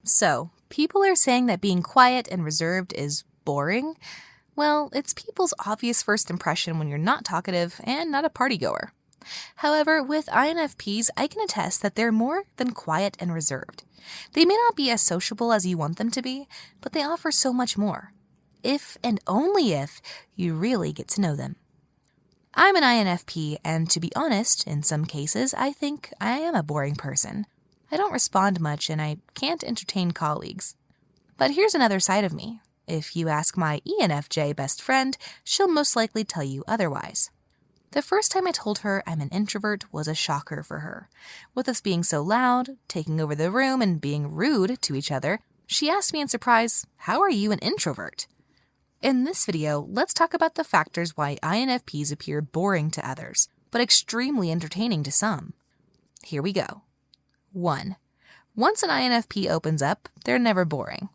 So, people are saying that being quiet and reserved is boring. Well, it's people's obvious first impression when you're not talkative and not a partygoer. However, with INFPs, I can attest that they're more than quiet and reserved. They may not be as sociable as you want them to be, but they offer so much more. If and only if you really get to know them. I'm an INFP, and to be honest, in some cases, I think I am a boring person. I don't respond much, and I can't entertain colleagues. But here's another side of me. If you ask my ENFJ best friend, she'll most likely tell you otherwise. The first time I told her I'm an introvert was a shocker for her. With us being so loud, taking over the room, and being rude to each other, she asked me in surprise, "How are you an introvert?" In this video, let's talk about the factors why INFPs appear boring to others, but extremely entertaining to some. Here we go. 1. Once an INFP opens up, they're never boring.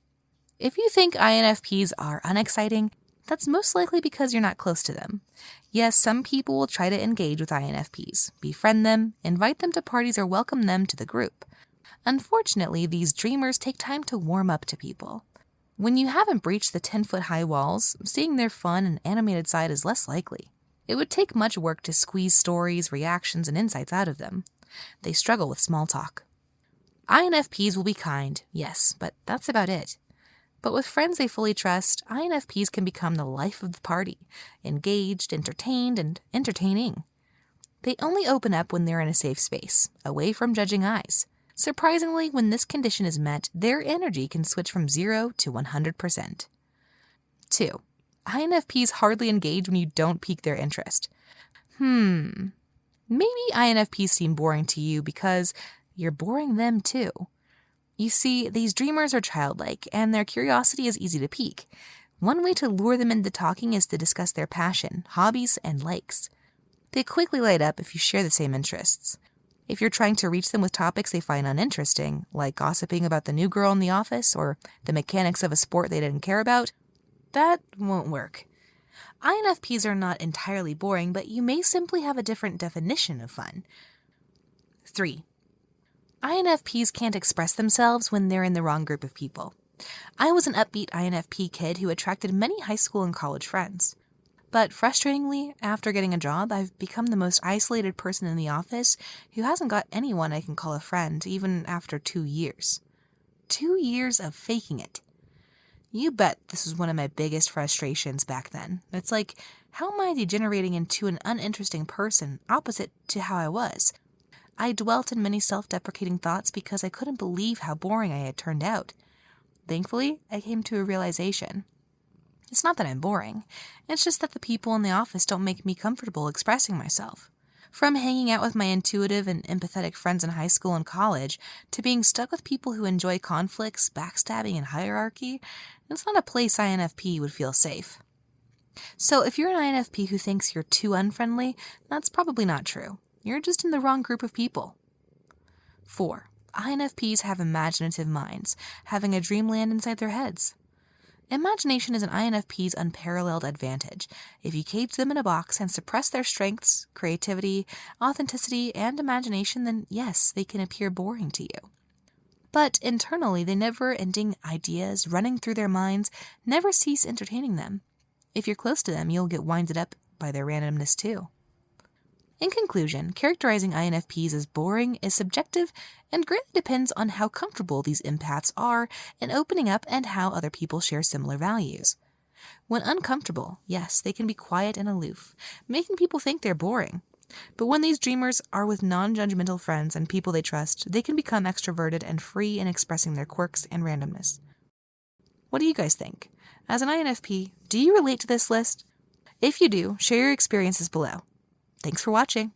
If you think INFPs are unexciting, that's most likely because you're not close to them. Yes, some people will try to engage with INFPs, befriend them, invite them to parties, or welcome them to the group. Unfortunately, these dreamers take time to warm up to people. When you haven't breached the 10-foot-high walls, seeing their fun and animated side is less likely. It would take much work to squeeze stories, reactions, and insights out of them. They struggle with small talk. INFPs will be kind, yes, but that's about it. But with friends they fully trust, INFPs can become the life of the party, engaged, entertained, and entertaining. They only open up when they're in a safe space, away from judging eyes. Surprisingly, when this condition is met, their energy can switch from 0 to 100%. 2. INFPs hardly engage when you don't pique their interest. Maybe INFPs seem boring to you because you're boring them too. You see, these dreamers are childlike, and their curiosity is easy to pique. One way to lure them into talking is to discuss their passion, hobbies, and likes. They quickly light up if you share the same interests. If you're trying to reach them with topics they find uninteresting, like gossiping about the new girl in the office or the mechanics of a sport they didn't care about, that won't work. INFPs are not entirely boring, but you may simply have a different definition of fun. 3. INFPs can't express themselves when they're in the wrong group of people. I was an upbeat INFP kid who attracted many high school and college friends. But frustratingly, after getting a job, I've become the most isolated person in the office who hasn't got anyone I can call a friend, even after 2 years. 2 years of faking it. You bet this was one of my biggest frustrations back then. It's like, how am I degenerating into an uninteresting person, opposite to how I was? I dwelt in many self-deprecating thoughts because I couldn't believe how boring I had turned out. Thankfully, I came to a realization. It's not that I'm boring, it's just that the people in the office don't make me comfortable expressing myself. From hanging out with my intuitive and empathetic friends in high school and college, to being stuck with people who enjoy conflicts, backstabbing, and hierarchy, it's not a place INFP would feel safe. So if you're an INFP who thinks you're too unfriendly, that's probably not true. You're just in the wrong group of people. 4. INFPs have imaginative minds, having a dreamland inside their heads. Imagination is an INFP's unparalleled advantage. If you cage them in a box and suppress their strengths, creativity, authenticity, and imagination, then yes, they can appear boring to you. But internally, the never-ending ideas running through their minds never cease entertaining them. If you're close to them, you'll get winded up by their randomness too. In conclusion, characterizing INFPs as boring is subjective and greatly depends on how comfortable these empaths are in opening up and how other people share similar values. When uncomfortable, yes, they can be quiet and aloof, making people think they're boring. But when these dreamers are with non-judgmental friends and people they trust, they can become extroverted and free in expressing their quirks and randomness. What do you guys think? As an INFP, do you relate to this list? If you do, share your experiences below. Thanks for watching.